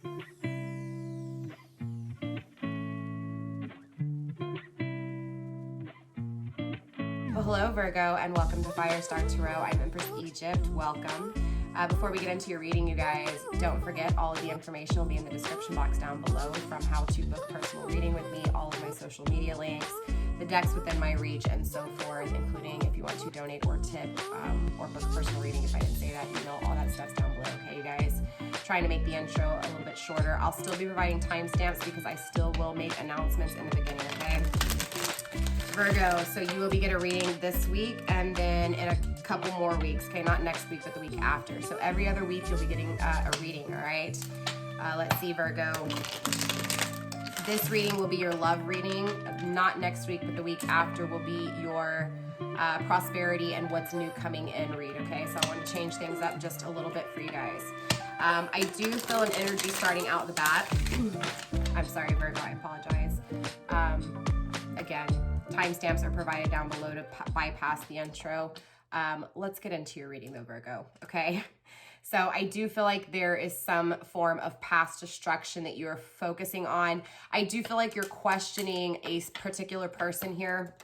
Well, hello Virgo, and welcome to FireStar Tarot. I'm Empress Egypt. Welcome. Before we get into your reading, you guys, don't forget all of the information will be in the description box down below, from how to book personal reading with me, all of my social media links, the decks within my reach, and so forth, including if you want to donate or tip or book personal reading. If I didn't say that, email, all that stuff's down below, okay, you guys? Trying to make the intro a little bit shorter. I'll still be providing timestamps because I still will make announcements in the beginning, okay? Virgo, so you will be getting a reading this week and then in a couple more weeks, okay? Not next week, but the week after. So every other week you'll be getting a reading, all right? Let's see, Virgo. This reading will be your love reading. Not next week, but the week after will be your prosperity and what's new coming in read, okay? So I want to change things up just a little bit for you guys. I do feel an energy starting out the bat. I'm sorry, Virgo, I apologize. Again, timestamps are provided down below to bypass the intro. Let's get into your reading though, Virgo, okay? So I do feel like there is some form of past destruction that you're focusing on. I do feel like you're questioning a particular person here.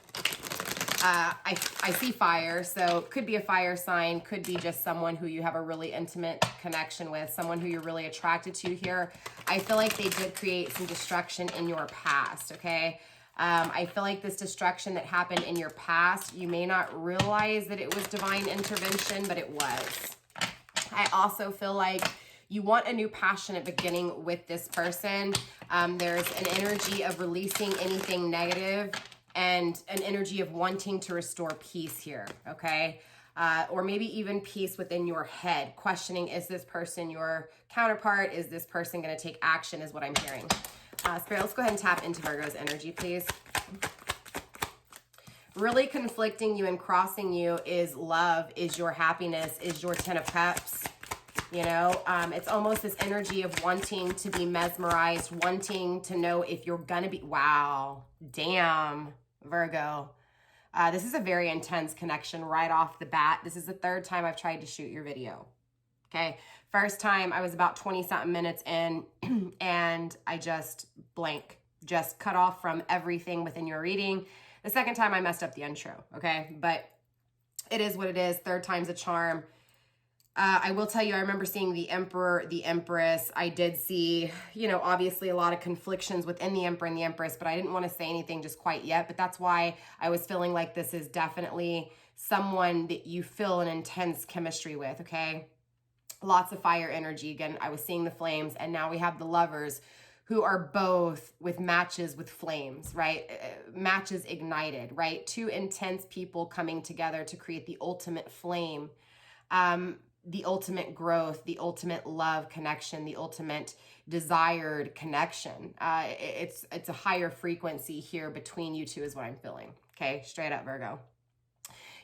I see fire, so could be a fire sign, could be just someone who you have a really intimate connection with, someone who you're really attracted to here. I feel like they did create some destruction in your past, okay? I feel like this destruction that happened in your past, you may not realize that it was divine intervention, but it was. I also feel like you want a new passionate beginning with this person. There's an energy of releasing anything negative and an energy of wanting to restore peace here, okay? Or maybe even peace within your head, questioning, is this person your counterpart? Is this person going to take action, is what I'm hearing. Spirit, let's go ahead and tap into Virgo's energy, please. Really conflicting you and crossing you is love, is your happiness, is your Ten of Cups. You know, it's almost this energy of wanting to be mesmerized, wanting to know if you're going to be, wow, damn, Virgo. This is a very intense connection right off the bat. This is the third time I've tried to shoot your video. Okay, first time I was about 20-something minutes in and I just just cut off from everything within your reading. The second time I messed up the intro, okay? But it is what it is. Third time's a charm. I will tell you, I remember seeing the Emperor, the Empress. I did see, you know, obviously a lot of conflictions within the Emperor and the Empress, but I didn't want to say anything just quite yet. But that's why I was feeling like this is definitely someone that you feel an intense chemistry with, okay? Lots of fire energy. Again, I was seeing the flames, and now we have the Lovers who are both with matches with flames, right? Matches ignited, right? Two intense people coming together to create the ultimate flame, the ultimate growth, the ultimate love connection, the ultimate desired connection. It's a higher frequency here between you two is what I'm feeling, okay? Straight up, Virgo.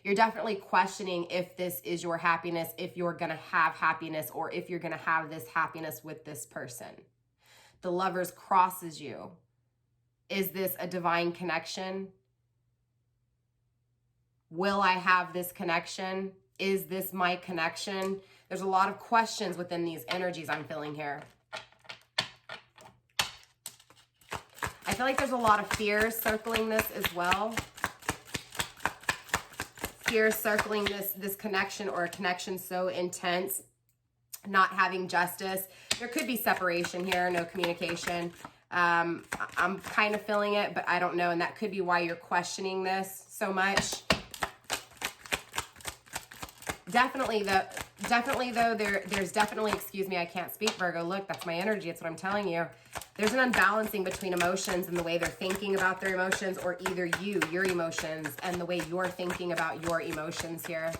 You're definitely questioning if this is your happiness, if you're going to have happiness, or if you're going to have this happiness with this person. The Lovers crosses you. Is this a divine connection? Will I have this connection? Is this my connection? There's a lot of questions within these energies I'm feeling here. I feel like there's a lot of fears circling this as well. Fear circling this connection, or a connection so intense, not having justice. There could be separation here, no communication. I'm kind of feeling it, but I don't know, and that could be why you're questioning this so much. Definitely though, there's definitely, excuse me, I can't speak, Virgo. Look, that's my energy. It's what I'm telling you. There's an unbalancing between emotions and the way they're thinking about their emotions, or either your emotions, and the way you're thinking about your emotions here.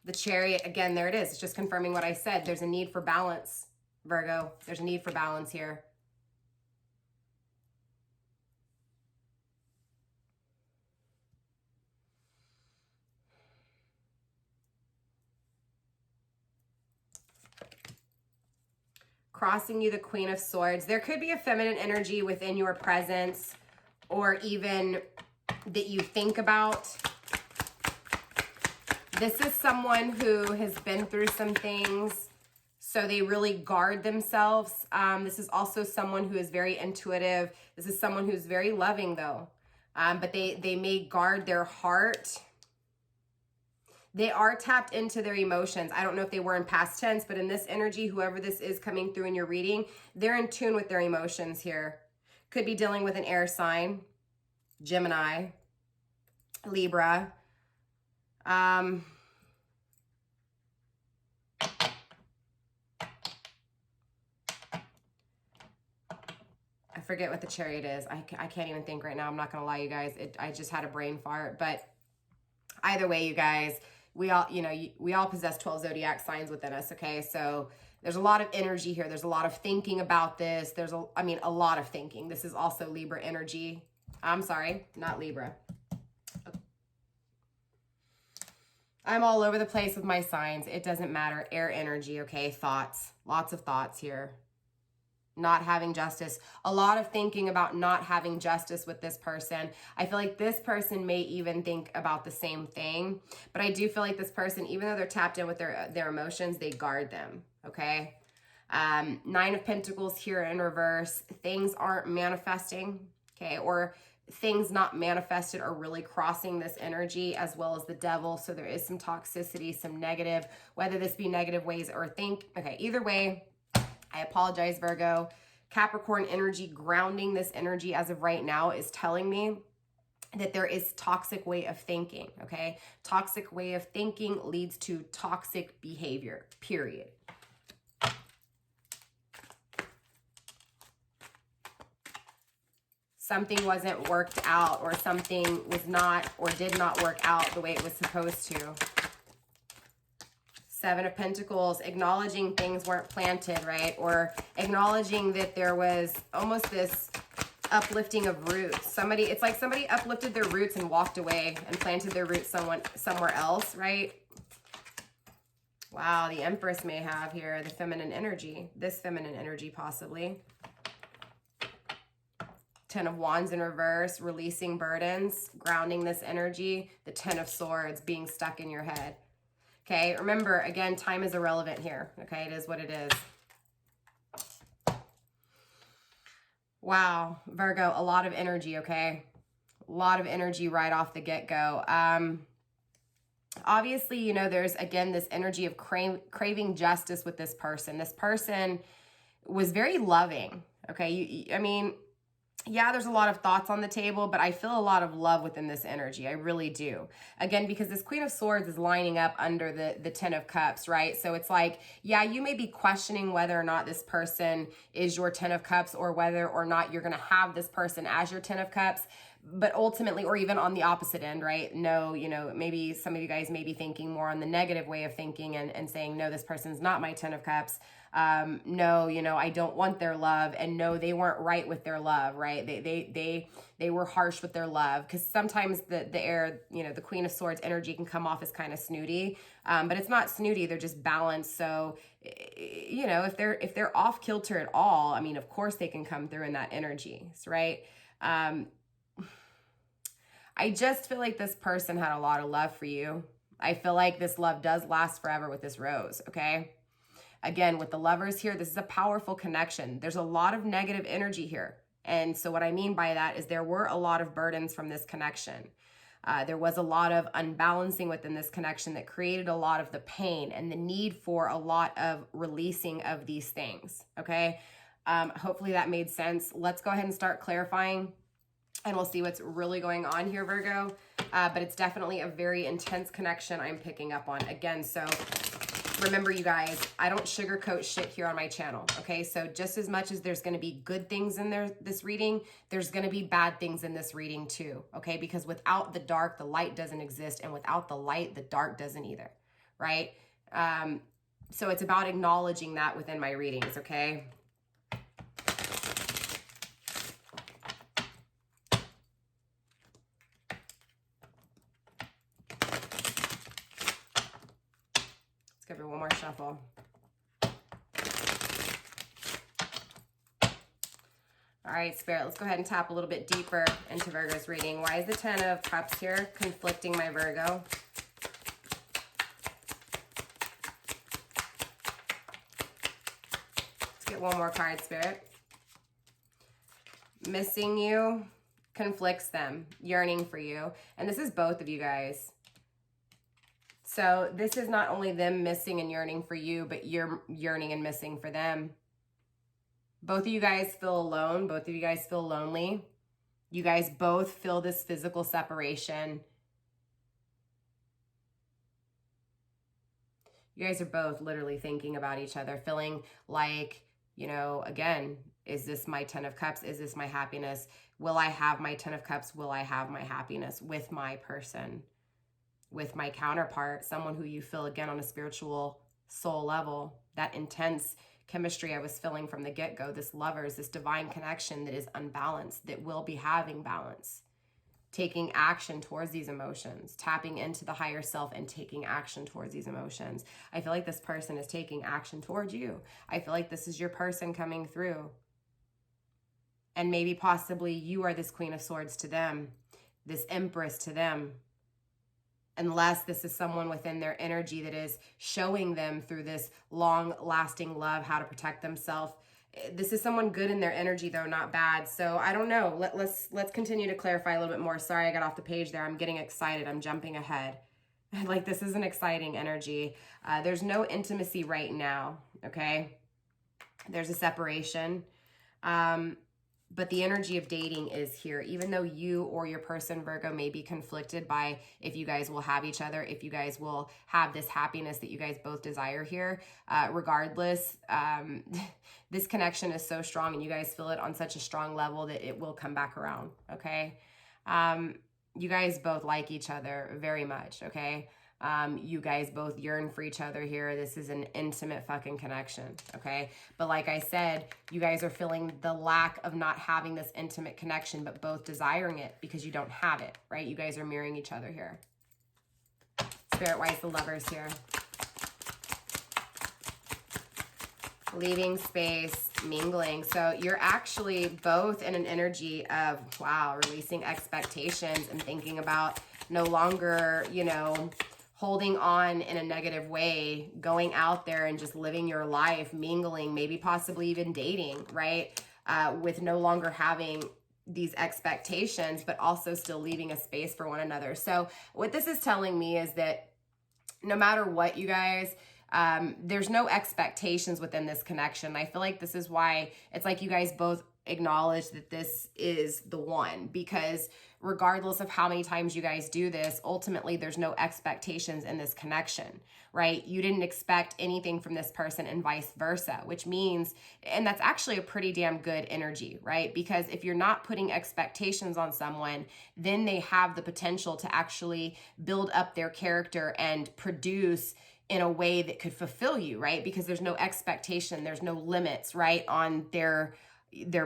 The Chariot, again, there it is. It's just confirming what I said. There's a need for balance, Virgo. There's a need for balance here. Crossing you, the Queen of Swords. There could be a feminine energy within your presence, or even that you think about. This is someone who has been through some things, So they really guard themselves. This is also someone who is very intuitive. This is someone who's very loving though. But they may guard their heart. They are tapped into their emotions. I don't know if they were in past tense, but in this energy, whoever this is coming through in your reading, they're in tune with their emotions here. Could be dealing with an air sign, Gemini, Libra. I forget what the Chariot is. I can't even think right now. I'm not going to lie, you guys. I just had a brain fart. But either way, you guys, we all, you know, we all possess 12 zodiac signs within us, okay? So there's a lot of energy here. There's a lot of thinking about this. There's a lot of thinking. This is also Libra energy. I'm sorry, not Libra. I'm all over the place with my signs. It doesn't matter. Air energy, okay? Thoughts. Lots of thoughts here. Not having justice. A lot of thinking about not having justice with this person. I feel like this person may even think about the same thing. But I do feel like this person, even though they're tapped in with their emotions, they guard them, okay? Nine of Pentacles here in reverse. Things aren't manifesting, okay? Or things not manifested are really crossing this energy, as well as the Devil. So there is some toxicity, some negative, whether this be negative ways or okay, either way, I apologize, Virgo. Capricorn energy, grounding this energy as of right now, is telling me that there is toxic way of thinking, okay? Toxic way of thinking leads to toxic behavior, period. Something wasn't worked out, or something was not or did not work out the way it was supposed to. Seven of Pentacles, acknowledging things weren't planted, right? Or acknowledging that there was almost this uplifting of roots. It's like somebody uplifted their roots and walked away and planted their roots somewhere else, right? Wow, the Empress may have here the feminine energy. This feminine energy possibly. Ten of Wands in reverse, releasing burdens, grounding this energy. The Ten of Swords, being stuck in your head. Okay, remember, again, time is irrelevant here. Okay, it is what it is. Wow, Virgo, a lot of energy, okay? A lot of energy right off the get-go. Obviously, you know, there's, again, this energy of craving justice with this person. This person was very loving, okay? I mean, yeah, there's a lot of thoughts on the table, but I feel a lot of love within this energy. I really do. Again, because this Queen of Swords is lining up under the Ten of Cups, right? So it's like, yeah, you may be questioning whether or not this person is your Ten of Cups, or whether or not you're going to have this person as your Ten of Cups. But ultimately, or even on the opposite end, right? No, you know, maybe some of you guys may be thinking more on the negative way of thinking and saying, no, this person's not my Ten of Cups. No, you know, I don't want their love. And no, they weren't right with their love, right? They were harsh with their love. Because sometimes the air, you know, the Queen of Swords energy can come off as kind of snooty. But it's not snooty, they're just balanced. So, you know, if they're off kilter at all, I mean, of course they can come through in that energy, right? I just feel like this person had a lot of love for you. I feel like this love does last forever with this rose, okay? Again, with the lovers here, this is a powerful connection. There's a lot of negative energy here. And so what I mean by that is there were a lot of burdens from this connection. There was a lot of unbalancing within this connection that created a lot of the pain and the need for a lot of releasing of these things, okay? Hopefully that made sense. Let's go ahead and start clarifying, and we'll see what's really going on here, Virgo. But it's definitely a very intense connection I'm picking up on. Again, so remember, you guys, I don't sugarcoat shit here on my channel, okay? So just as much as there's going to be good things in this reading, there's going to be bad things in this reading too, okay? Because without the dark, the light doesn't exist, and without the light, the dark doesn't either, right? So it's about acknowledging that within my readings, okay? Give her one more shuffle. All right, Spirit, let's go ahead and tap a little bit deeper into Virgo's reading. Why is the Ten of Cups here conflicting my Virgo? one more card, Spirit. Missing you conflicts them, yearning for you. And this is both of you guys. So this is not only them missing and yearning for you, but you're yearning and missing for them. Both of you guys feel alone. Both of you guys feel lonely. You guys both feel this physical separation. You guys are both literally thinking about each other, feeling like, you know, again, is this my 10 of Cups? Is this my happiness? Will I have my 10 of Cups? Will I have my happiness with my person, with my counterpart, someone who you feel, again, on a spiritual soul level, that intense chemistry I was feeling from the get-go, this lovers, this divine connection that is unbalanced, that will be having balance, taking action towards these emotions, tapping into the higher self and taking action towards these emotions. I feel like this person is taking action towards you. I feel like this is your person coming through. And maybe possibly you are this Queen of Swords to them, this Empress to them. Unless this is someone within their energy that is showing them through this long-lasting love how to protect themselves. This is someone good in their energy, though, not bad. So I don't know. Let's continue to clarify a little bit more. Sorry, I got off the page there. I'm getting excited. I'm jumping ahead. Like, this is an exciting energy. There's no intimacy right now, okay? There's a separation. But the energy of dating is here, even though you or your person, Virgo, may be conflicted by if you guys will have each other, if you guys will have this happiness that you guys both desire here. Regardless, this connection is so strong and you guys feel it on such a strong level that it will come back around, okay? You guys both like each other very much, okay? You guys both yearn for each other here. This is an intimate fucking connection, okay? But like I said, you guys are feeling the lack of not having this intimate connection, but both desiring it because you don't have it, right? You guys are mirroring each other here. Spirit-wise, the lovers here. Leaving space, mingling. So you're actually both in an energy of, wow, releasing expectations and thinking about no longer, you know, holding on in a negative way, going out there and just living your life, mingling, maybe possibly even dating, right? With no longer having these expectations, but also still leaving a space for one another. So what this is telling me is that no matter what, you guys, there's no expectations within this connection. I feel like this is why it's like you guys both acknowledge that this is the one, because regardless of how many times you guys do this, ultimately there's no expectations in this connection, right? You didn't expect anything from this person and vice versa, which means, and that's actually a pretty damn good energy, right? Because if you're not putting expectations on someone, then they have the potential to actually build up their character and produce in a way that could fulfill you, right? Because there's no expectation, there's no limits, right, on their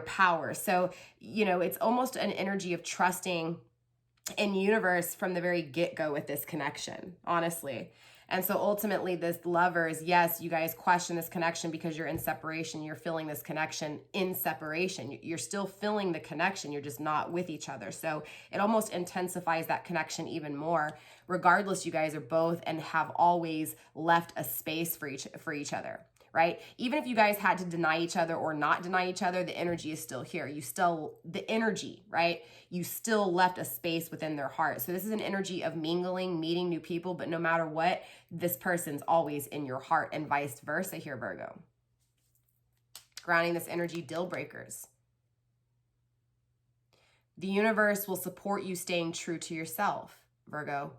power. So, you know, it's almost an energy of trusting in universe from the very get-go with this connection, honestly. And so ultimately this lovers, yes, you guys question this connection because you're in separation. You're feeling this connection in separation. You're still feeling the connection. You're just not with each other. So it almost intensifies that connection even more. Regardless, you guys are both and have always left a space for each other, right? Even if you guys had to deny each other or not deny each other, the energy is still here. The energy, right? You still left a space within their heart. So this is an energy of mingling, meeting new people, but no matter what, this person's always in your heart and vice versa here, Virgo. Grounding this energy, deal breakers. The universe will support you staying true to yourself, Virgo,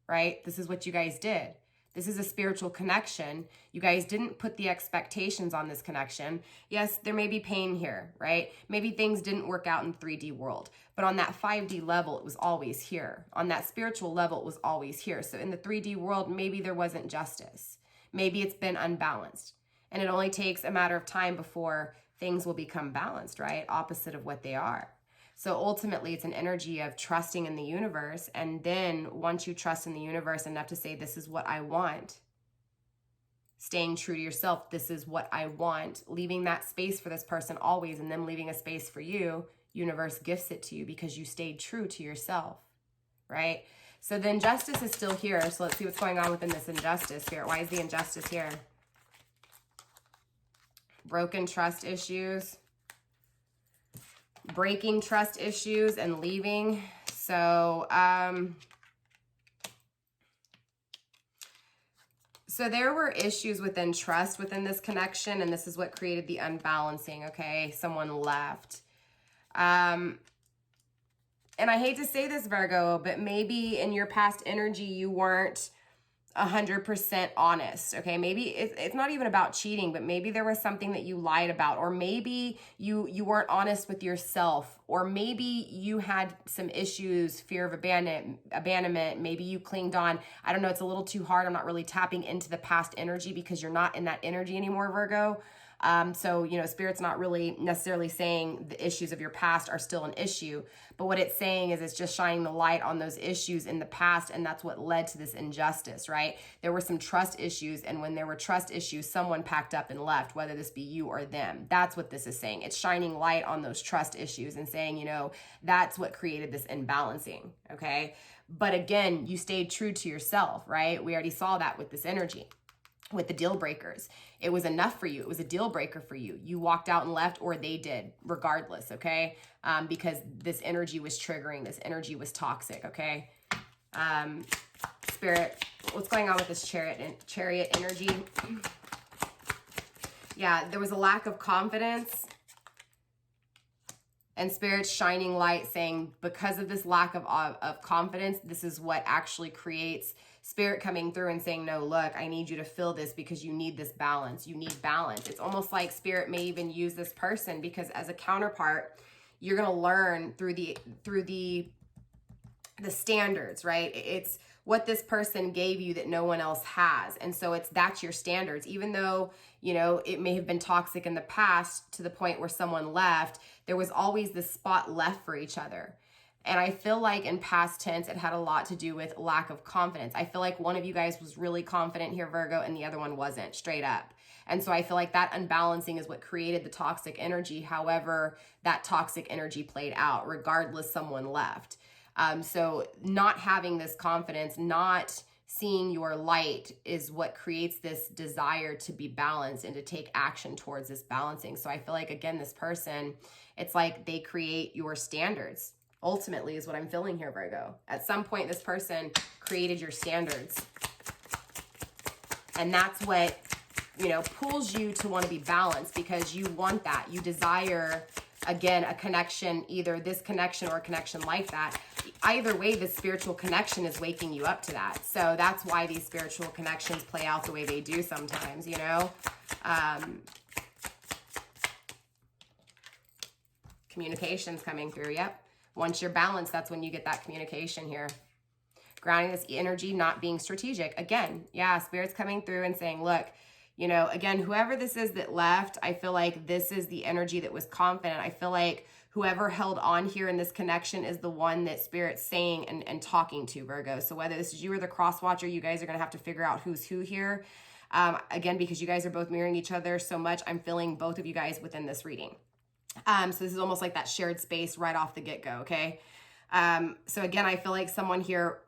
right? This is what you guys did. This is a spiritual connection. You guys didn't put the expectations on this connection. Yes, there may be pain here, right? Maybe things didn't work out in 3D world, but on that 5D level, it was always here. On that spiritual level, it was always here. So in the 3D world, maybe there wasn't justice. Maybe it's been unbalanced. And it only takes a matter of time before things will become balanced, right? Opposite of what they are. So ultimately, it's an energy of trusting in the universe. And then once you trust in the universe enough to say, this is what I want, staying true to yourself, this is what I want, leaving that space for this person always, and them leaving a space for you, universe gifts it to you because you stayed true to yourself, right? So the injustice is still here. So let's see what's going on within this injustice. Spirit, why is the injustice here? broken trust issues, breaking trust issues and leaving. So, so there were issues within trust within this connection, and this is what created the unbalancing, okay? Someone left. And I hate to say this, Virgo, but maybe in your past energy, you weren't 100% honest, okay? Maybe it's not even about cheating, but maybe there was something that you lied about, or maybe you weren't honest with yourself, or maybe you had some issues, fear of abandonment, maybe you clinged on. I don't know, it's a little too hard. I'm not really tapping into the past energy because you're not in that energy anymore, Virgo. So, you know, Spirit's not really necessarily saying the issues of your past are still an issue, but what it's saying is it's just shining the light on those issues in the past, and that's what led to this injustice, right? There were some trust issues, and when there were trust issues, someone packed up and left, whether this be you or them. That's what this is saying. It's shining light on those trust issues and saying, you know, that's what created this imbalancing, okay? But again, you stayed true to yourself, right? We already saw that with this energy. With the deal breakers, it was enough for you. It was a deal breaker for you. You walked out and left, or they did, regardless, okay? Because this energy was triggering. This energy was toxic, okay? Spirit, what's going on with this chariot energy? Yeah, there was a lack of confidence, and Spirit's shining light saying because of this lack of confidence, this is what actually creates Spirit coming through and saying, no, look, I need you to feel this because you need this balance. You need balance. It's almost like Spirit may even use this person because as a counterpart, you're going to learn through the standards, right? It's what this person gave you that no one else has. And so that's your standards. Even though, you know, it may have been toxic in the past to the point where someone left, there was always this spot left for each other. And I feel like in past tense, it had a lot to do with lack of confidence. I feel like one of you guys was really confident here, Virgo, and the other one wasn't, straight up. And so I feel like that unbalancing is what created the toxic energy. However, that toxic energy played out, regardless someone left. So not having this confidence, not seeing your light is what creates this desire to be balanced and to take action towards this balancing. So I feel like, again, this person, it's like they create your standards. Ultimately is what I'm feeling here, Virgo. At some point, this person created your standards. And that's what, you know, pulls you to want to be balanced because you want that. You desire, again, a connection, either this connection or a connection like that. Either way, the spiritual connection is waking you up to that. So that's why these spiritual connections play out the way they do sometimes, you know? Communication's coming through, yep. Once you're balanced, that's when you get that communication here. Grounding this energy, not being strategic. Again, yeah, Spirit's coming through and saying, look, you know, again, whoever this is that left, I feel like this is the energy that was confident. I feel like whoever held on here in this connection is the one that Spirit's saying and talking to, Virgo. So whether this is you or the cross watcher, you guys are going to have to figure out who's who here. Again, because you guys are both mirroring each other so much, I'm feeling both of you guys within this reading. So this is almost like that shared space right off the get-go, okay? So again, I feel like someone here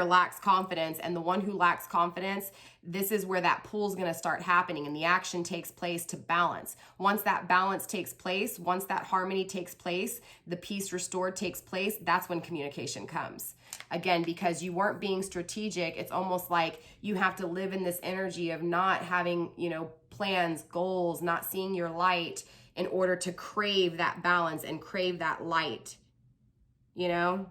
lacks confidence, and the one who lacks confidence, this is where that pull is going to start happening, and the action takes place to balance. Once that balance takes place, once that harmony takes place, the peace restored takes place, that's when communication comes. Again, because you weren't being strategic, it's almost like you have to live in this energy of not having, you know, plans, goals, not seeing your light in order to crave that balance and crave that light, you know?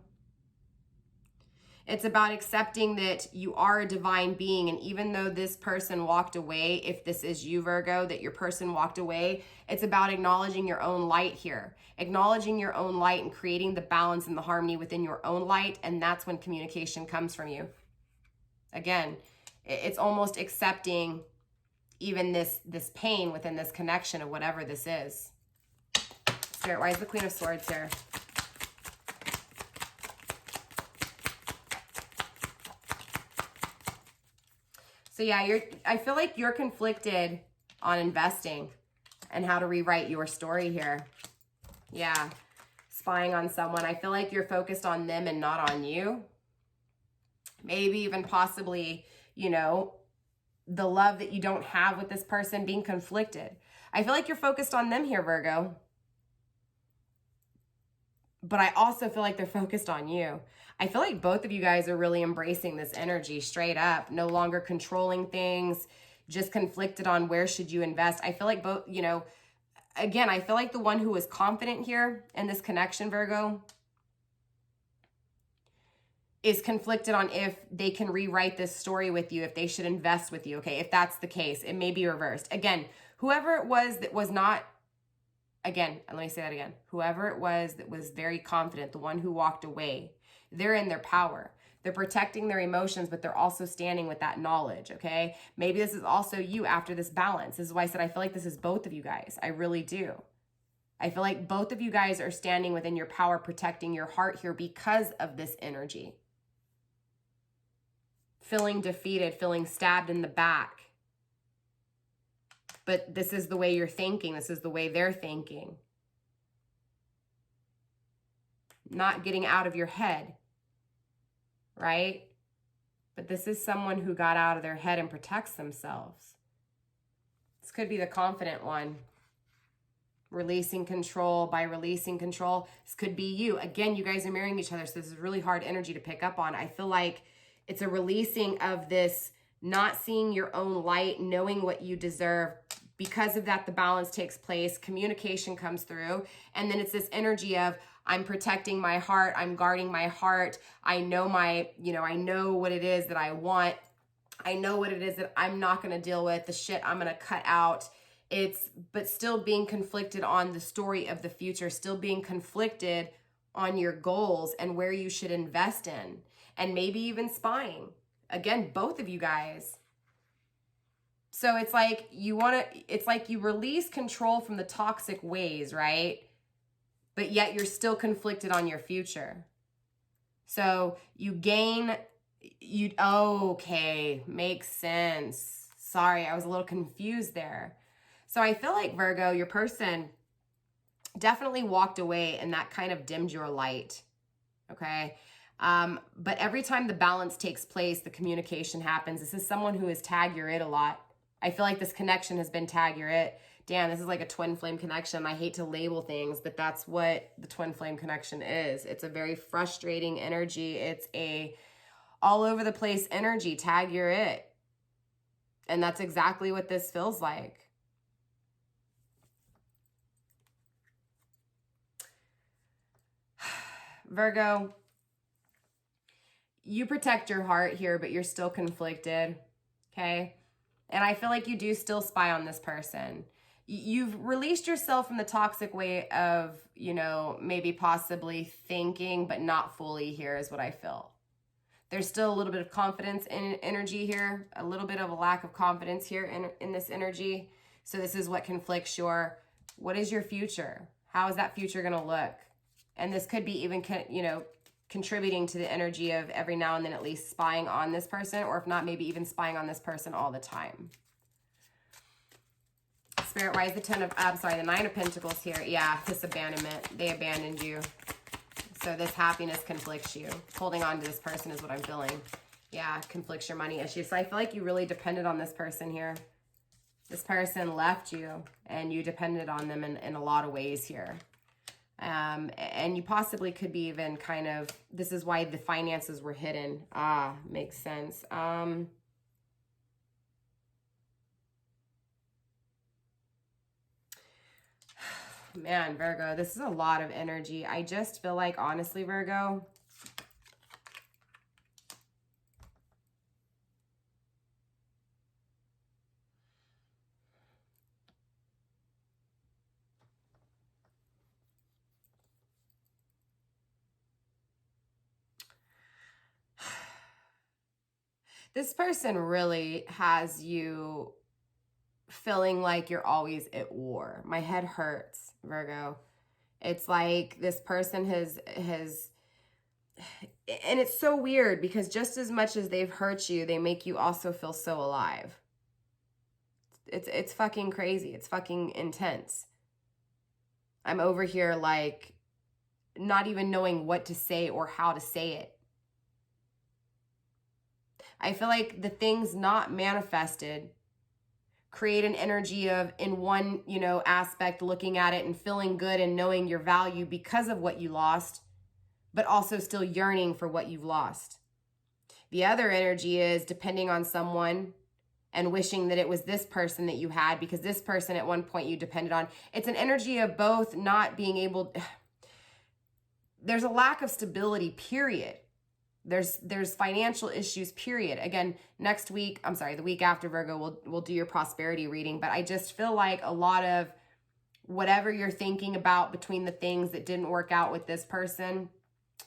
It's about accepting that you are a divine being, and even though this person walked away, if this is you, Virgo, that your person walked away, it's about acknowledging your own light here. Acknowledging your own light and creating the balance and the harmony within your own light, and that's when communication comes from you. Again, it's almost accepting even this pain within this connection of whatever this is. Spirit, why is the Queen of Swords here? So yeah, I feel like you're conflicted on investing and how to rewrite your story here. Yeah, spying on someone. I feel like you're focused on them and not on you. Maybe even possibly, you know, the love that you don't have with this person, being conflicted. I feel like you're focused on them here, Virgo. But I also feel like they're focused on you. I feel like both of you guys are really embracing this energy straight up, no longer controlling things, just conflicted on where should you invest. I feel like both, you know, again, I feel like the one who was confident here in this connection, Virgo, is conflicted on if they can rewrite this story with you, if they should invest with you, okay? If that's the case, it may be reversed. Again, whoever it was that was not, again, let me say that again. Whoever it was that was very confident, the one who walked away, they're in their power. They're protecting their emotions, but they're also standing with that knowledge, okay? Maybe this is also you after this balance. This is why I said I feel like this is both of you guys. I really do. I feel like both of you guys are standing within your power, protecting your heart here because of this energy. Feeling defeated, feeling stabbed in the back. But this is the way you're thinking. This is the way they're thinking. Not getting out of your head, right? But this is someone who got out of their head and protects themselves. This could be the confident one. Releasing control. By releasing control, this could be you. Again, you guys are mirroring each other, so this is really hard energy to pick up on. I feel like it's a releasing of this not seeing your own light, knowing what you deserve. Because of that, the balance takes place, communication comes through, and then it's this energy of I'm protecting my heart, I'm guarding my heart, I know my, you know, I know what it is that I want, I know what it is that I'm not going to deal with, the shit I'm going to cut out. But still being conflicted on the story of the future, still being conflicted on your goals and where you should invest in, and maybe even spying. Again, both of you guys. So it's like it's like you release control from the toxic ways, right? But yet you're still conflicted on your future. So you gain, okay, makes sense. Sorry, I was a little confused there. So I feel like, Virgo, your person definitely walked away and that kind of dimmed your light, okay? But every time the balance takes place, the communication happens. This is someone who is tag you're it a lot. I feel like this connection has been tag you're it. Damn, this is like a twin flame connection. I hate to label things, but that's what the twin flame connection is. It's a very frustrating energy. It's a all over the place energy, tag you're it. And that's exactly what this feels like. Virgo, you protect your heart here, but you're still conflicted, okay? And I feel like you do still spy on this person. You've released yourself from the toxic way of, you know, maybe possibly thinking, but not fully here is what I feel. There's still a little bit of confidence in energy here, a little bit of a lack of confidence here in this energy. So this is what conflicts what is your future? How is that future going to look? And this could be even, you know, contributing to the energy of every now and then at least spying on this person, or if not, maybe even spying on this person all the time. Spirit, why is the Nine of Pentacles here? Yeah, this abandonment. They abandoned you. So this happiness conflicts you. Holding on to this person is what I'm feeling. Yeah, conflicts your money issues. So I feel like you really depended on this person here. This person left you and you depended on them in a lot of ways here. And you possibly could be even kind of, this is why the finances were hidden. Makes sense. Man, Virgo, this is a lot of energy. I just feel like, honestly, Virgo, this person really has you feeling like you're always at war. My head hurts, Virgo. It's like this person has, and it's so weird because just as much as they've hurt you, they make you also feel so alive. It's fucking crazy. It's fucking intense. I'm over here like not even knowing what to say or how to say it. I feel like the things not manifested create an energy of, in one, you know, aspect, looking at it and feeling good and knowing your value because of what you lost, but also still yearning for what you've lost. The other energy is depending on someone and wishing that it was this person that you had because this person at one point you depended on. It's an energy of both not being able, there's a lack of stability, period. There's financial issues, period. Again, next week, I'm sorry, the week after, Virgo, we'll do your prosperity reading, but I just feel like a lot of whatever you're thinking about between the things that didn't work out with this person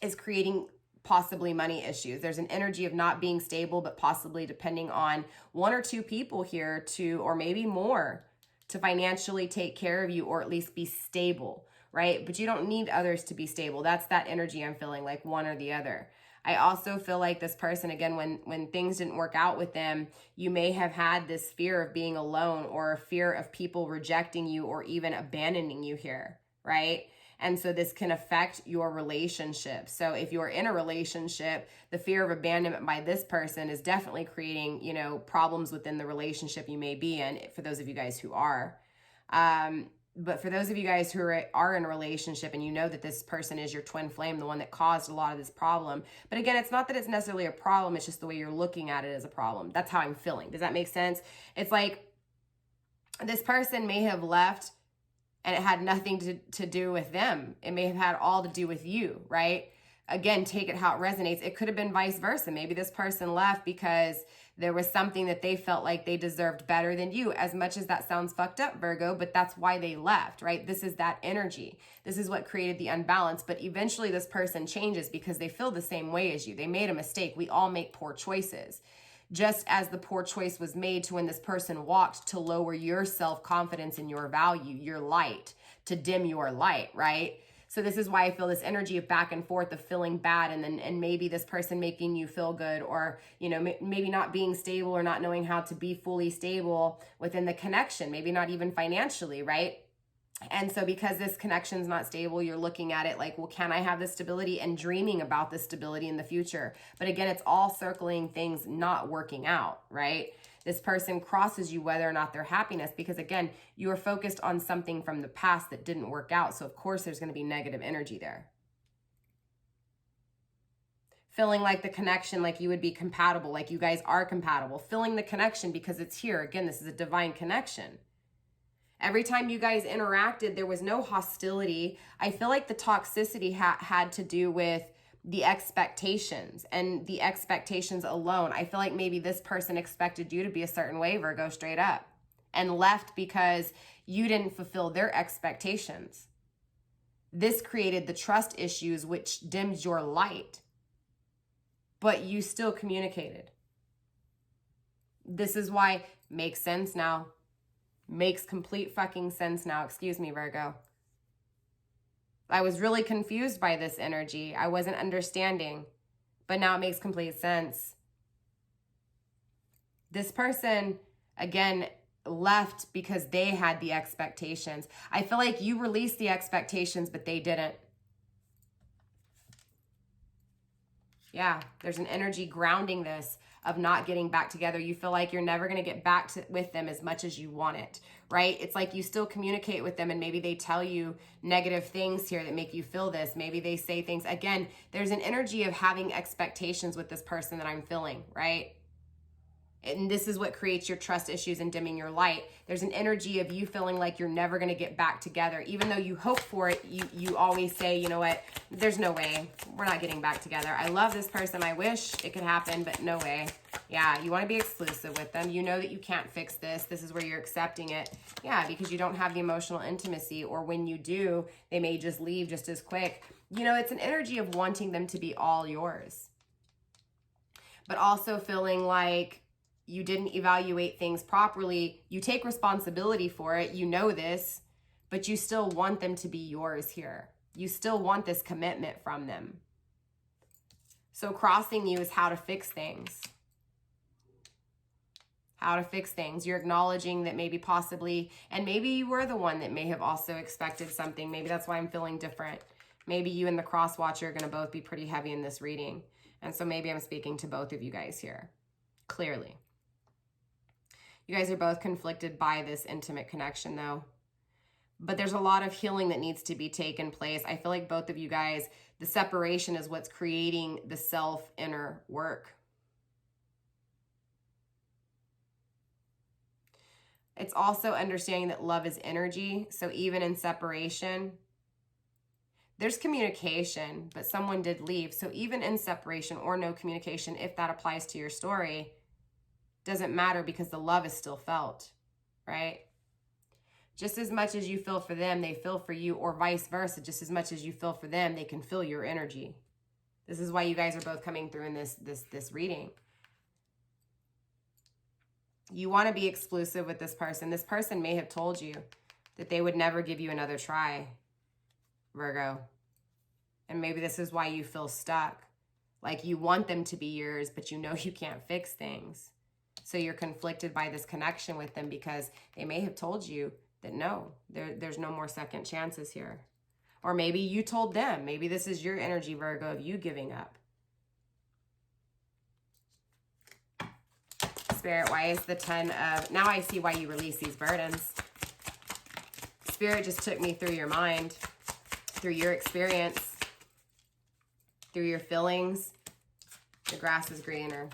is creating possibly money issues. There's an energy of not being stable, but possibly depending on one or two people here to, or maybe more, to financially take care of you or at least be stable, right? But you don't need others to be stable. That's that energy I'm feeling, like one or the other. I also feel like this person, again, when things didn't work out with them, you may have had this fear of being alone or a fear of people rejecting you or even abandoning you here, right? And so this can affect your relationship. So if you're in a relationship, the fear of abandonment by this person is definitely creating, you know, problems within the relationship you may be in, for those of you guys who are. But for those of you guys who are in a relationship and you know that this person is your twin flame, the one that caused a lot of this problem. But again, it's not that it's necessarily a problem. It's just the way you're looking at it as a problem. That's how I'm feeling. Does that make sense? It's like this person may have left and it had nothing to do with them. It may have had all to do with you, right? Again, take it how it resonates. It could have been vice versa. Maybe this person left because there was something that they felt like they deserved better than you, as much as that sounds fucked up, Virgo, but that's why they left, right? This is that energy. This is what created the unbalance, but eventually this person changes because they feel the same way as you. They made a mistake. We all make poor choices. Just as the poor choice was made to when this person walked to lower your self-confidence and your value, your light, to dim your light, right? So this is why I feel this energy of back and forth of feeling bad and maybe this person making you feel good, or, you know, maybe not being stable or not knowing how to be fully stable within the connection, maybe not even financially, right? And so because this connection's not stable, you're looking at it like, well, can I have this stability, and dreaming about this stability in the future? But again, it's all circling things not working out, right? This person crosses you whether or not they're happiness, because again, you are focused on something from the past that didn't work out. So of course there's going to be negative energy there. Feeling like the connection, like you would be compatible, like you guys are compatible. Feeling the connection because it's here. Again, this is a divine connection. Every time you guys interacted, there was no hostility. I feel like the toxicity had to do with the expectations, and the expectations alone. I feel like maybe this person expected you to be a certain way, Virgo, straight up, and left because you didn't fulfill their expectations. This created the trust issues, which dimmed your light, but you still communicated. This is why, makes sense now. Makes complete fucking sense now. Excuse me, Virgo. I was really confused by this energy. I wasn't understanding, but now it makes complete sense. This person, again, left because they had the expectations. I feel like you released the expectations, but they didn't. Yeah, there's an energy grounding this of not getting back together. You feel like you're never going to get back with them as much as you want it, right? It's like you still communicate with them and maybe they tell you negative things here that make you feel this. Maybe they say things. Again, there's an energy of having expectations with this person that I'm feeling, right? And this is what creates your trust issues and dimming your light. There's an energy of you feeling like you're never going to get back together. Even though you hope for it, you always say, you know what, there's no way. We're not getting back together. I love this person. I wish it could happen, but no way. Yeah, you want to be exclusive with them. You know that you can't fix this. This is where you're accepting it. Yeah, because you don't have the emotional intimacy, or when you do, they may just leave just as quick. You know, it's an energy of wanting them to be all yours, but also feeling like you didn't evaluate things properly. You take responsibility for it. You know this, but you still want them to be yours here. You still want this commitment from them. So crossing you is how to fix things. How to fix things. You're acknowledging that maybe possibly, and maybe you were the one that may have also expected something. Maybe that's why I'm feeling different. Maybe you and the cross watcher are going to both be pretty heavy in this reading. And so maybe I'm speaking to both of you guys here. clearly. You guys are both conflicted by this intimate connection though. But there's a lot of healing that needs to be taken place. I feel like both of you guys, the separation is what's creating the self inner work. It's also understanding that love is energy. So even in separation, there's communication, but someone did leave. So even in separation or no communication, if that applies to your story, doesn't matter because the love is still felt, right? Just as much as you feel for them, they feel for you, or vice versa. Just as much as you feel for them, they can feel your energy. This is why you guys are both coming through in this reading. You want to be exclusive with this person. This person may have told you that they would never give you another try, Virgo. And maybe this is why you feel stuck. Like you want them to be yours, but you know you can't fix things. So you're conflicted by this connection with them because they may have told you that no, there's no more second chances here. Or maybe you told them. Maybe this is your energy, Virgo, of you giving up. Spirit, why is the 10 of... Now I see why you release these burdens. Spirit just took me through your mind, through your experience, through your feelings. The grass is greener.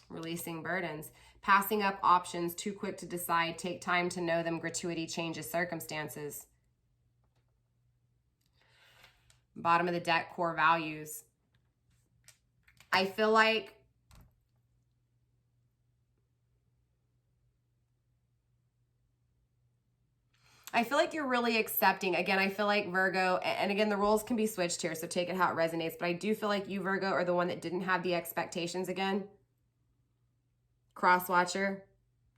Releasing burdens. Passing up options, too quick to decide, take time to know them, gratuity changes circumstances. Bottom of the deck, core values. I feel like you're really accepting. Again, I feel like Virgo, and again, the roles can be switched here, so take it how it resonates, but I do feel like you, Virgo, are the one that didn't have the expectations again. Cross watcher,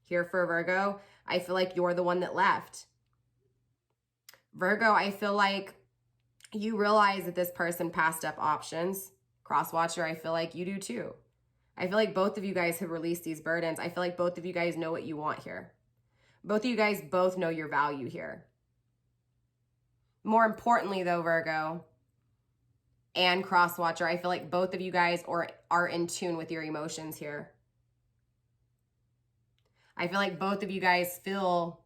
here for Virgo. I feel like you're the one that left. Virgo, I feel like you realize that this person passed up options. Cross watcher, I feel like you do too. I feel like both of you guys have released these burdens. I feel like both of you guys know what you want here. Both of you guys both know your value here. More importantly though, Virgo and cross watcher, I feel like both of you guys are in tune with your emotions here. I feel like both of you guys feel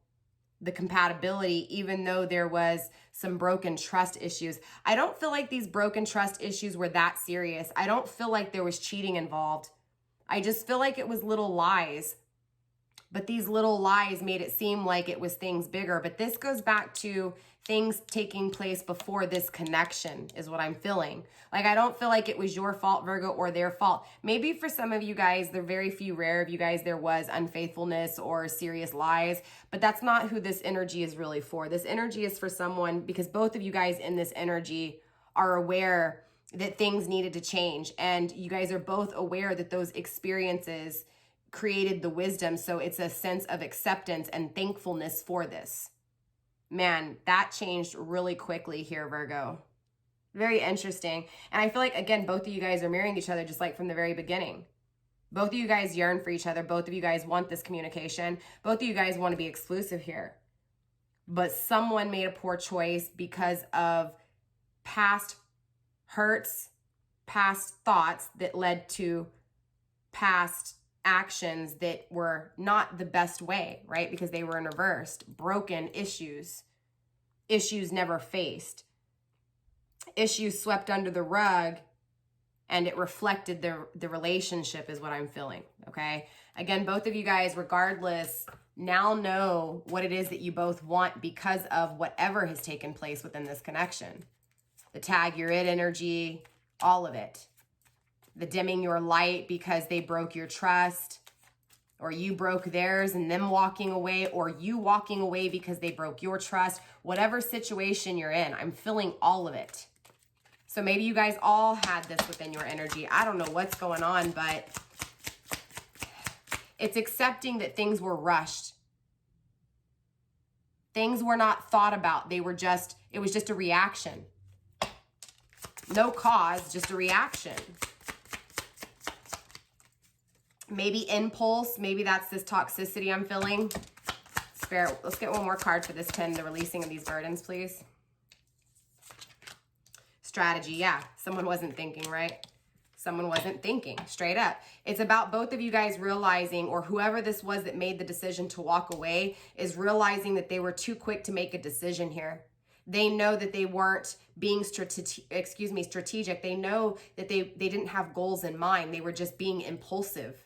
the compatibility, even though there was some broken trust issues. I don't feel like these broken trust issues were that serious. I don't feel like there was cheating involved. I just feel like it was little lies. But these little lies made it seem like it was things bigger. But this goes back to things taking place before this connection is what I'm feeling. Like, I don't feel like it was your fault, Virgo, or their fault. Maybe for some of you guys, there are very few rare of you guys, there was unfaithfulness or serious lies. But that's not who this energy is really for. This energy is for someone, because both of you guys in this energy are aware that things needed to change. And you guys are both aware that those experiences created the wisdom. So it's a sense of acceptance and thankfulness for this. Man, that changed really quickly here, Virgo. Very interesting. And I feel like, again, both of you guys are mirroring each other just like from the very beginning. Both of you guys yearn for each other. Both of you guys want this communication. Both of you guys want to be exclusive here. But someone made a poor choice because of past hurts, past thoughts that led to past actions that were not the best way, right? Because they were in reversed, broken issues never faced, issues swept under the rug, and it reflected the relationship is what I'm feeling, okay? Again, both of you guys, regardless, now know what it is that you both want because of whatever has taken place within this connection. The tag you're it energy, all of it. The dimming your light because they broke your trust, or you broke theirs and them walking away, or you walking away because they broke your trust. Whatever situation you're in, I'm feeling all of it. So maybe you guys all had this within your energy. I don't know what's going on, but it's accepting that things were rushed. Things were not thought about. It was just a reaction. No cause, just a reaction. Maybe impulse, maybe that's this toxicity I'm feeling. Spirit, let's get one more card for this 10, the releasing of these burdens, please. Strategy, yeah, someone wasn't thinking, right? Someone wasn't thinking, straight up. It's about both of you guys realizing, or whoever this was that made the decision to walk away is realizing that they were too quick to make a decision here. They know that they weren't being strategic. They know that they didn't have goals in mind. They were just being impulsive.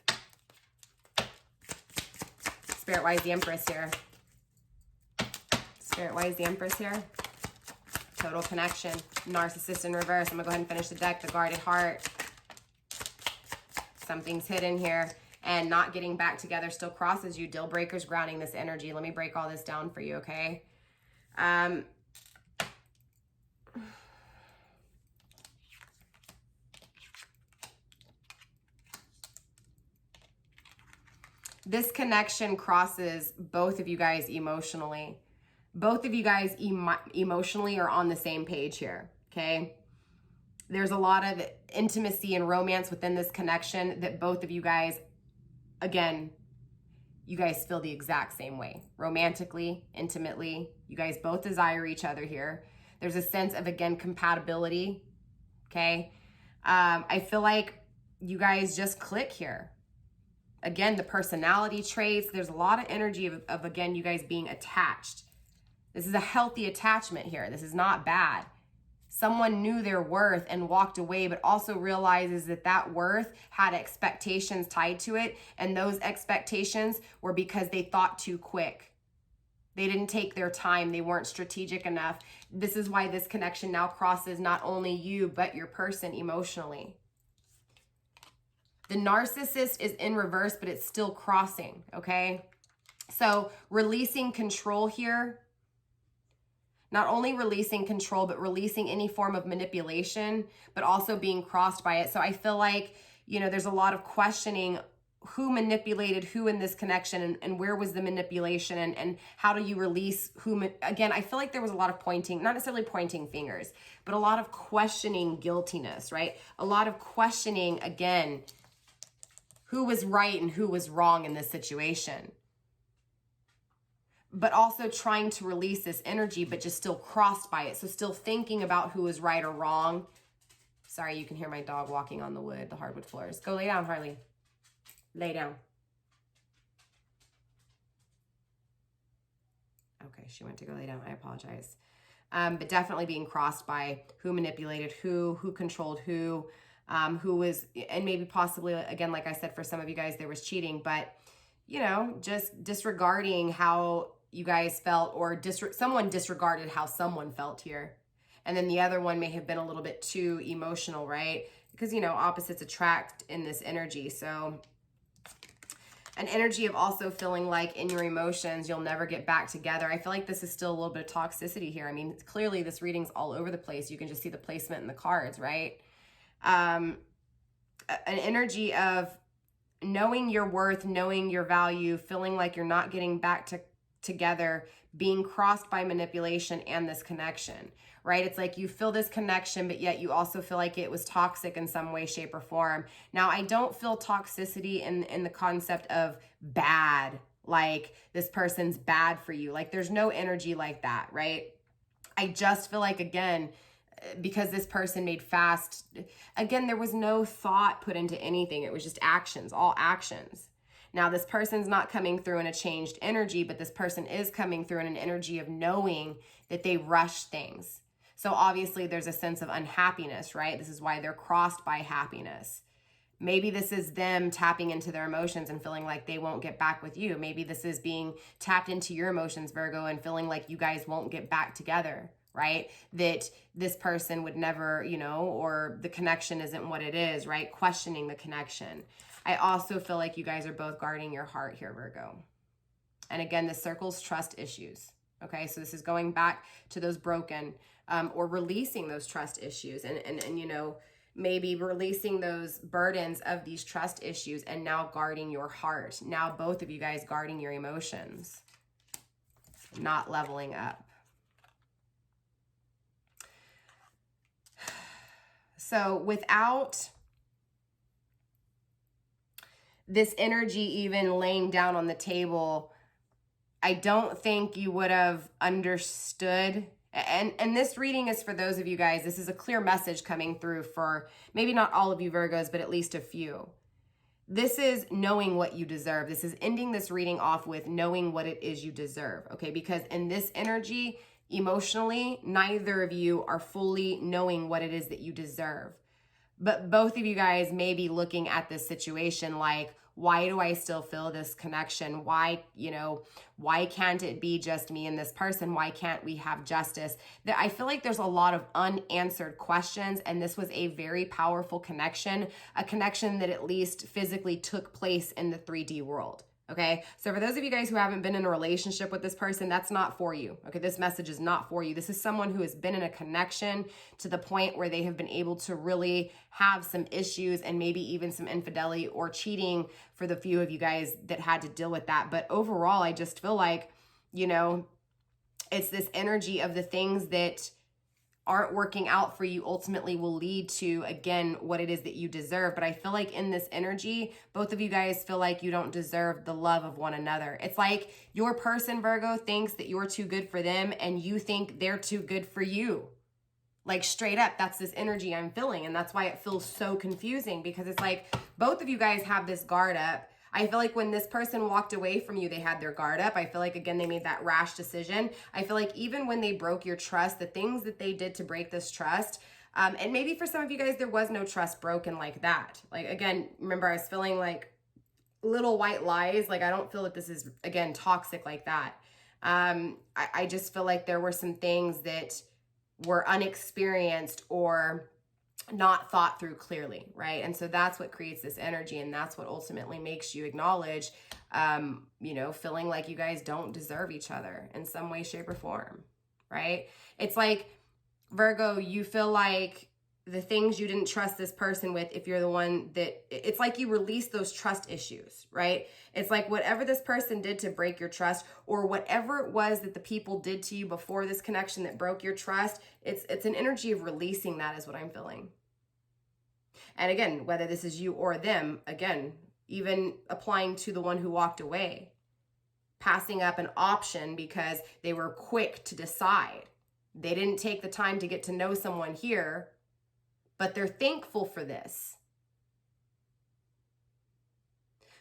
Spirit, why is the Empress here? Spirit, why is the Empress here? Total connection. Narcissist in reverse. I'm going to go ahead and finish the deck. The guarded heart. Something's hidden here. And not getting back together still crosses you. Deal breakers grounding this energy. Let me break all this down for you, okay? This connection crosses both of you guys emotionally. Both of you guys emotionally are on the same page here, okay? There's a lot of intimacy and romance within this connection that both of you guys, again, you guys feel the exact same way. Romantically, intimately, you guys both desire each other here. There's a sense of, again, compatibility, okay? I feel like you guys just click here. Again, the personality traits, there's a lot of energy of again, you guys being attached. This is a healthy attachment here. This is not bad. Someone knew their worth and walked away, but also realizes that that worth had expectations tied to it. And those expectations were because they thought too quick. They didn't take their time. They weren't strategic enough. This is why this connection now crosses not only you, but your person emotionally. The narcissist is in reverse, but it's still crossing, okay? So releasing control here. Not only releasing control, but releasing any form of manipulation, but also being crossed by it. So I feel like, you know, there's a lot of questioning who manipulated who in this connection and where was the manipulation and how do you release who, again, I feel like there was a lot of pointing, not necessarily pointing fingers, but a lot of questioning guiltiness, right? A lot of questioning, again, who was right and who was wrong in this situation. But also trying to release this energy, but just still crossed by it. So still thinking about who is right or wrong. Sorry, you can hear my dog walking on the wood, the hardwood floors. Go lay down, Harley. Lay down. Okay, she went to go lay down. I apologize. But definitely being crossed by who manipulated who controlled who was, and maybe possibly, again, like I said, for some of you guys, there was cheating, but, you know, just disregarding how you guys felt, or someone disregarded how someone felt here. And then the other one may have been a little bit too emotional, right? Because, you know, opposites attract in this energy. So an energy of also feeling like in your emotions, you'll never get back together. I feel like this is still a little bit of toxicity here. I mean, clearly this reading's all over the place. You can just see the placement in the cards, right? An energy of knowing your worth, knowing your value, feeling like you're not getting back together, being crossed by manipulation and this connection, right? It's like you feel this connection, but yet you also feel like it was toxic in some way, shape, or form. Now, I don't feel toxicity in the concept of bad, like this person's bad for you. Like there's no energy like that, right? I just feel like, again, because this person made fast, again, there was no thought put into anything. It was just actions, all actions. Now, this person's not coming through in a changed energy, but this person is coming through in an energy of knowing that they rushed things. So obviously there's a sense of unhappiness, right? This is why they're crossed by happiness. Maybe this is them tapping into their emotions and feeling like they won't get back with you. Maybe this is being tapped into your emotions, Virgo, and feeling like you guys won't get back together, right? That this person would never, you know, or the connection isn't what it is, right? Questioning the connection. I also feel like you guys are both guarding your heart here, Virgo. And again, this circles trust issues. Okay, so this is going back to those broken or releasing those trust issues and you know, maybe releasing those burdens of these trust issues and now guarding your heart. Now both of you guys guarding your emotions, not leveling up. So without this energy even laying down on the table, I don't think you would have understood And this reading is for those of you guys, this is a clear message coming through for maybe not all of you Virgos, but at least a few. This is knowing what you deserve. This is ending this reading off with knowing what it is you deserve, okay? Because in this energy, emotionally, neither of you are fully knowing what it is that you deserve. But both of you guys may be looking at this situation like, why do I still feel this connection? Why, why can't it be just me and this person? Why can't we have justice? I feel like there's a lot of unanswered questions, and this was a very powerful connection, a connection that at least physically took place in the 3D world. Okay, so for those of you guys who haven't been in a relationship with this person, that's not for you. Okay, this message is not for you. This is someone who has been in a connection to the point where they have been able to really have some issues and maybe even some infidelity or cheating for the few of you guys that had to deal with that. But overall, I just feel like, it's this energy of the things that aren't working out for you ultimately will lead to, again, what it is that you deserve. But I feel like in this energy, both of you guys feel like you don't deserve the love of one another. It's like your person, Virgo, thinks that you're too good for them and you think they're too good for you. Like straight up, that's this energy I'm feeling. And that's why it feels so confusing, because it's like both of you guys have this guard up. I feel like when this person walked away from you, they had their guard up. I feel like, again, they made that rash decision. I feel like even when they broke your trust, the things that they did to break this trust, and maybe for some of you guys, there was no trust broken like that. Like, again, remember, I was feeling like little white lies. Like, I don't feel that this is, again, toxic like that. I just feel like there were some things that were unexperienced or not thought through clearly, right? And so that's what creates this energy, and that's what ultimately makes you acknowledge, feeling like you guys don't deserve each other in some way, shape, or form, right? It's like, Virgo, you feel like the things you didn't trust this person with, if you're the one that, it's like you release those trust issues, right? It's like whatever this person did to break your trust, or whatever it was that the people did to you before this connection that broke your trust, it's an energy of releasing that is what I'm feeling. And again, whether this is you or them, again, even applying to the one who walked away, passing up an option because they were quick to decide. They didn't take the time to get to know someone here, but they're thankful for this.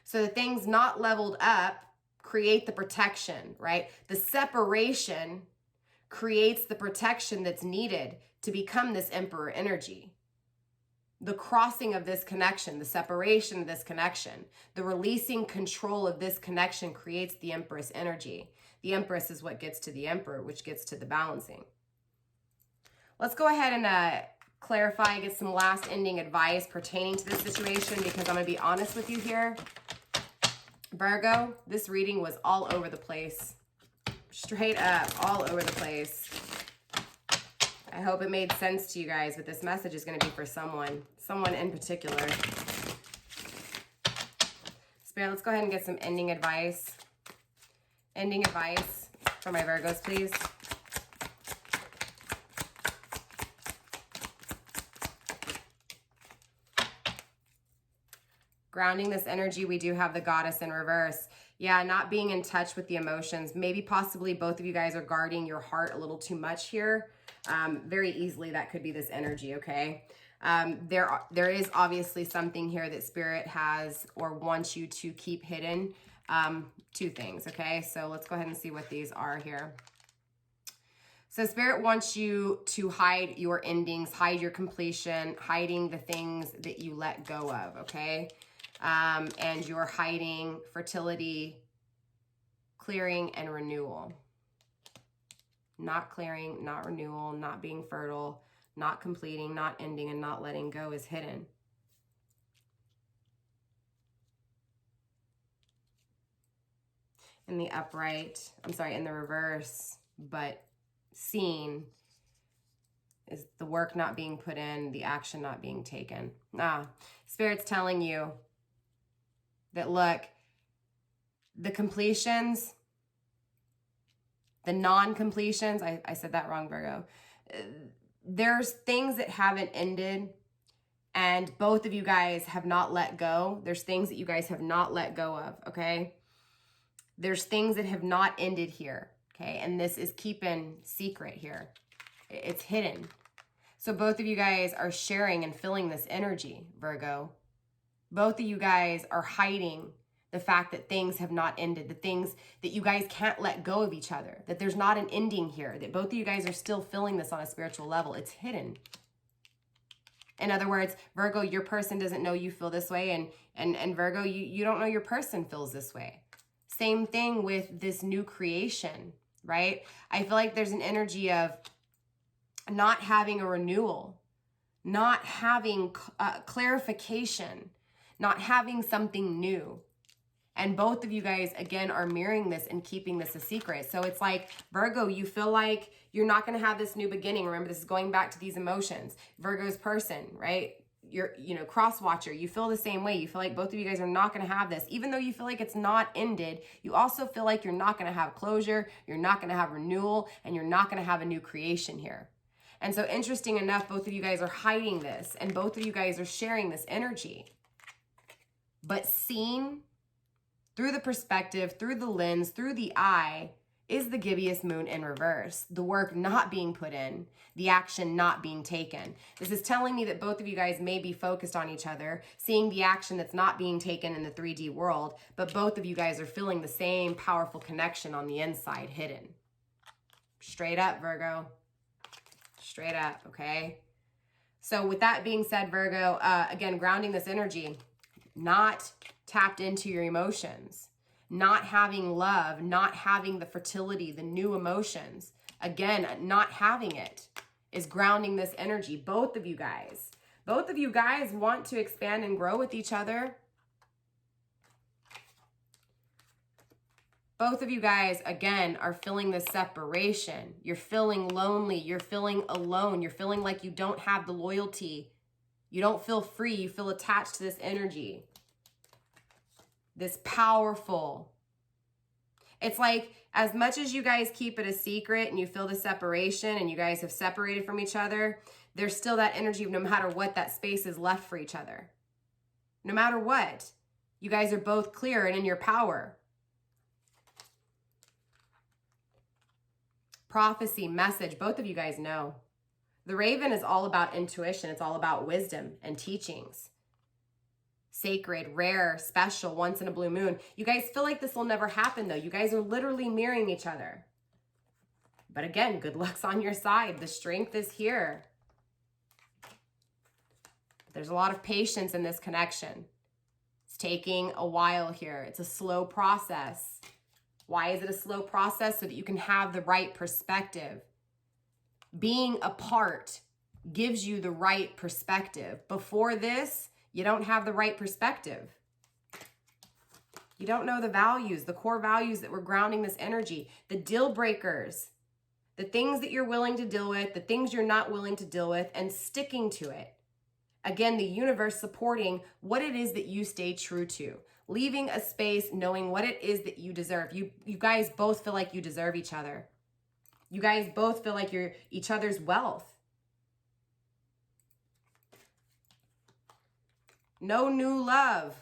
So the things not leveled up create the protection, right? The separation creates the protection that's needed to become this Emperor energy. The crossing of this connection, the separation of this connection, the releasing control of this connection creates the Empress energy. The Empress is what gets to the Emperor, which gets to the balancing. Let's go ahead and clarify, get some last ending advice pertaining to this situation, because I'm going to be honest with you here. Virgo, this reading was all over the place. Straight up, all over the place. I hope it made sense to you guys, but this message is going to be for someone in particular. Spirit, let's go ahead and get some ending advice. Ending advice for my Virgos, please. Grounding this energy, we do have the Goddess in reverse. Yeah, not being in touch with the emotions. Maybe possibly both of you guys are guarding your heart a little too much here. Very easily that could be this energy, okay? There is obviously something here that Spirit has or wants you to keep hidden. Two things, okay? So let's go ahead and see what these are here. So Spirit wants you to hide your endings, hide your completion, hiding the things that you let go of, okay? And you're hiding fertility, clearing, and renewal. Not clearing, not renewal, not being fertile, not completing, not ending, and not letting go is hidden. In the upright, in the reverse, but seen is the work not being put in, the action not being taken. Spirit's telling you that, look, the completions, the non-completions, I said that wrong, Virgo. There's things that haven't ended, and both of you guys have not let go. There's things that you guys have not let go of, okay? There's things that have not ended here, okay? And this is keeping secret here. It's hidden. So both of you guys are sharing and feeling this energy, Virgo. Both of you guys are hiding the fact that things have not ended, the things that you guys can't let go of each other, that there's not an ending here, that both of you guys are still feeling this on a spiritual level. It's hidden. In other words, Virgo, your person doesn't know you feel this way, and Virgo, you don't know your person feels this way. Same thing with this new creation, right? I feel like there's an energy of not having a renewal, not having clarification, not having something new. And both of you guys, again, are mirroring this and keeping this a secret. So it's like, Virgo, you feel like you're not going to have this new beginning. Remember, this is going back to these emotions. Virgo's person, right? You're, cross watcher. You feel the same way. You feel like both of you guys are not going to have this. Even though you feel like it's not ended, you also feel like you're not going to have closure. You're not going to have renewal, and you're not going to have a new creation here. And so interesting enough, both of you guys are hiding this, and both of you guys are sharing this energy. But seen through the perspective, through the lens, through the eye, is the gibbous moon in reverse. The work not being put in, the action not being taken. This is telling me that both of you guys may be focused on each other, seeing the action that's not being taken in the 3D world, but both of you guys are feeling the same powerful connection on the inside, hidden. Straight up, Virgo. Straight up, okay? So with that being said, Virgo, again, grounding this energy, not tapped into your emotions, not having love, not having the fertility, the new emotions, again, not having it is grounding this energy. Both of you guys want to expand and grow with each other. Both of you guys, again, are feeling this separation. You're feeling lonely. You're feeling alone. You're feeling like you don't have the loyalty. You don't feel free. You feel attached to this energy. This powerful. It's like, as much as you guys keep it a secret and you feel the separation and you guys have separated from each other, there's still that energy of no matter what, that space is left for each other. No matter what, you guys are both clear and in your power. Prophecy, message, both of you guys know. The Raven is all about intuition. It's all about wisdom and teachings. Sacred, rare, special, once in a blue moon. You guys feel like this will never happen, though. You guys are literally mirroring each other. But again, good luck's on your side. The strength is here. There's a lot of patience in this connection. It's taking a while here. It's a slow process. Why is it a slow process? So that you can have the right perspective. Being apart gives you the right perspective. Before this, you don't have the right perspective. You don't know the values, the core values that were grounding this energy, the deal breakers, the things that you're willing to deal with, the things you're not willing to deal with, and sticking to it. Again, the universe supporting what it is that you stay true to, leaving a space, knowing what it is that you deserve. You guys both feel like you deserve each other. You guys both feel like you're each other's wealth. No new love.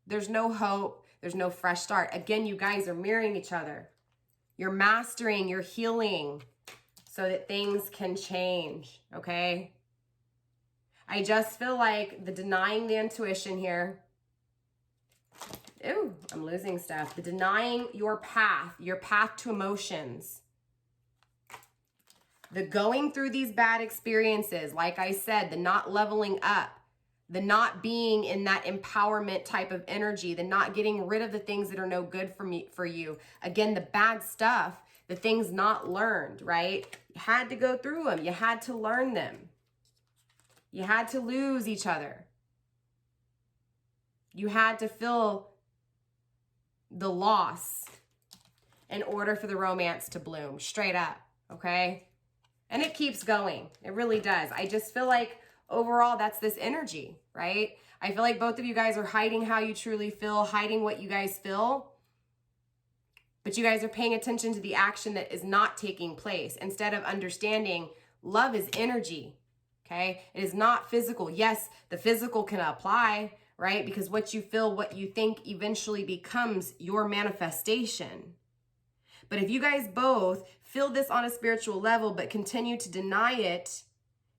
There's no hope. There's no fresh start. Again, you guys are mirroring each other. You're mastering, you're healing so that things can change, okay? I just feel like the denying the intuition here. Ooh, I'm losing stuff. The denying your path to emotions. The going through these bad experiences, like I said, the not leveling up. The not being in that empowerment type of energy, the not getting rid of the things that are no good for you. Again, the bad stuff, the things not learned, right? You had to go through them. You had to learn them. You had to lose each other. You had to feel the loss in order for the romance to bloom, straight up, okay? And it keeps going. It really does. I just feel like overall, that's this energy, right? I feel like both of you guys are hiding how you truly feel, hiding what you guys feel, but you guys are paying attention to the action that is not taking place instead of understanding love is energy, okay? It is not physical. Yes, the physical can apply, right? Because what you feel, what you think eventually becomes your manifestation. But if you guys both feel this on a spiritual level, but continue to deny it,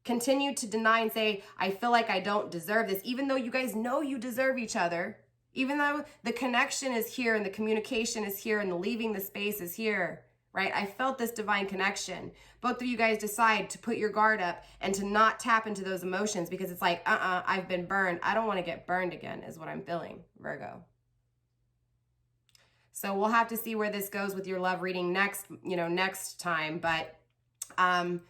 continue to deny and say, I feel like I don't deserve this, even though you guys know you deserve each other, even though the connection is here and the communication is here and the leaving the space is here, right? I felt this divine connection. Both of you guys decide to put your guard up and to not tap into those emotions because it's like, I've been burned. I don't want to get burned again is what I'm feeling, Virgo. So we'll have to see where this goes with your love reading next time. But I'm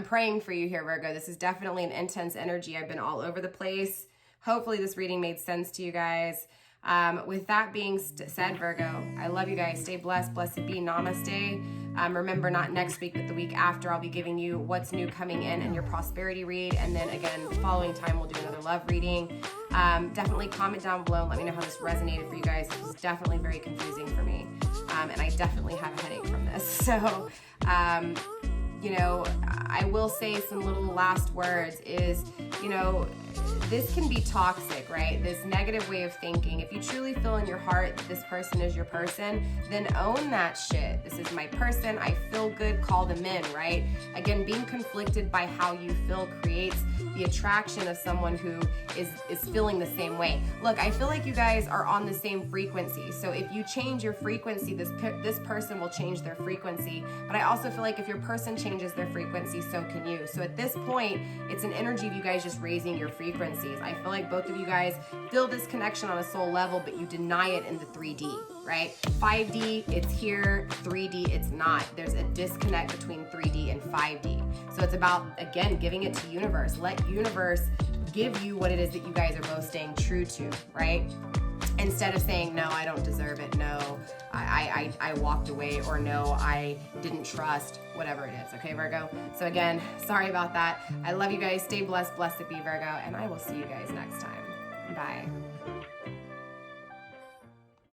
praying for you here, Virgo. This is definitely an intense energy. I've been all over the place. Hopefully this reading made sense to you guys. With that being said, Virgo, I love you guys. Stay blessed. Blessed be. Namaste. Remember, not next week, but the week after, I'll be giving you what's new coming in and your prosperity read. And then again, the following time, we'll do another love reading. Definitely comment down below and let me know how this resonated for you guys. It was definitely very confusing for me. And I definitely have a headache from this. So, I will say some little last words is, this can be toxic, right? This negative way of thinking. If you truly feel in your heart that this person is your person, then own that shit. This is my person. I feel good. Call them in, right? Again, being conflicted by how you feel creates the attraction of someone who is feeling the same way. Look, I feel like you guys are on the same frequency. So if you change your frequency, this person will change their frequency. But I also feel like if your person changes their frequency, so can you. So at this point, it's an energy of you guys just raising your frequencies. I feel like both of you guys feel this connection on a soul level, but you deny it in the 3D, right? 5D, it's here. 3D, it's not. There's a disconnect between 3D and 5D. So it's about, again, giving it to universe. Let universe give you what it is that you guys are both staying true to, right? Instead of saying, no, I don't deserve it. No, I walked away, or no, I didn't trust, whatever it is. Okay, Virgo? So again, sorry about that. I love you guys. Stay blessed. Blessed be, Virgo. And I will see you guys next time. Bye.